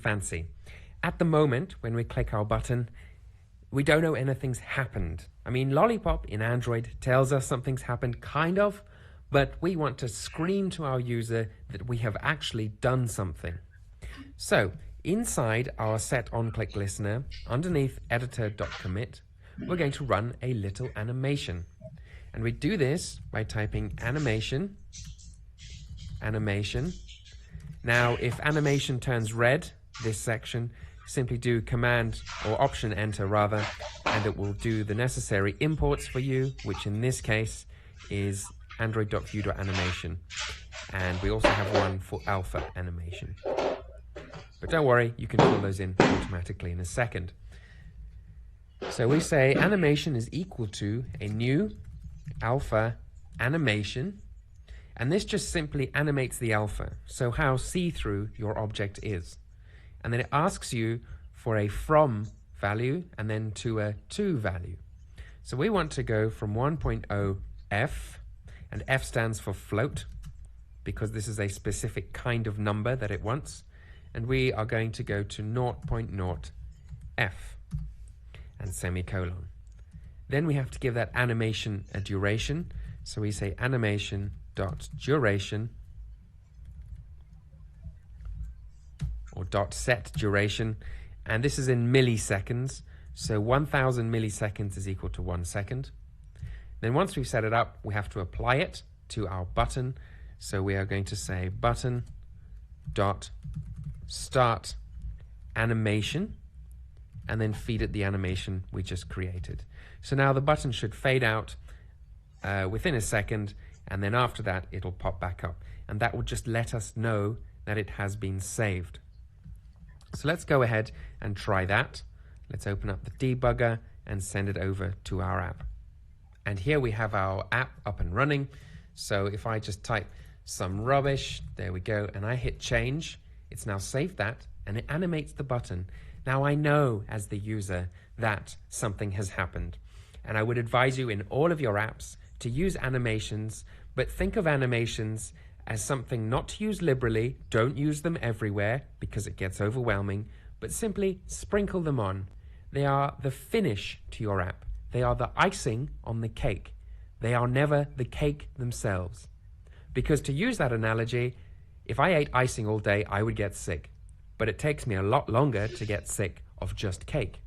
fancy. At the moment, when we click our button, we don't know anything's happened. I mean, Lollipop in Android tells us something's happened, kind of, but we want to scream to our user that we have actually done something. So, inside our set onClick listener, underneath editor.commit, we're going to run a little animation. And we do this by typing animation. Now, if animation turns red, this section, simply do Command or Option Enter rather, and it will do the necessary imports for you, which in this case is Android.View.Animation. And we also have one for alpha animation. But don't worry, you can fill those in automatically in a second. So we say animation is equal to a new alpha animation, and this just simply animates the alpha, so how see-through your object is. And then it asks you for a from value and then to a to value. So we want to go from 1.0 f, and f stands for float because this is a specific kind of number that it wants, and we are going to go to 0.0 f and semicolon. Then we have to give that animation a duration, so we say animation dot duration or dot set duration, and this is in milliseconds, so 1000 milliseconds is equal to 1 second. Then once we've set it up, we have to apply it to our button, so we are going to say button dot start animation and then feed it the animation we just created. So now the button should fade out within a second, and then after that it'll pop back up, and that will just let us know that it has been saved. So let's go ahead and try that. Let's open up the debugger and send it over to our app. And here we have our app up and running. So if I just type some rubbish, there we go, and I hit change, it's now saved that and it animates the button. Now I know as the user that something has happened, and I would advise you in all of your apps to use animations, but think of animations as something not to use liberally. Don't use them everywhere because it gets overwhelming, but simply sprinkle them on. They are the finish to your app. They are the icing on the cake. They are never the cake themselves. Because to use that analogy, if I ate icing all day, I would get sick. But it takes me a lot longer to get sick of just cake.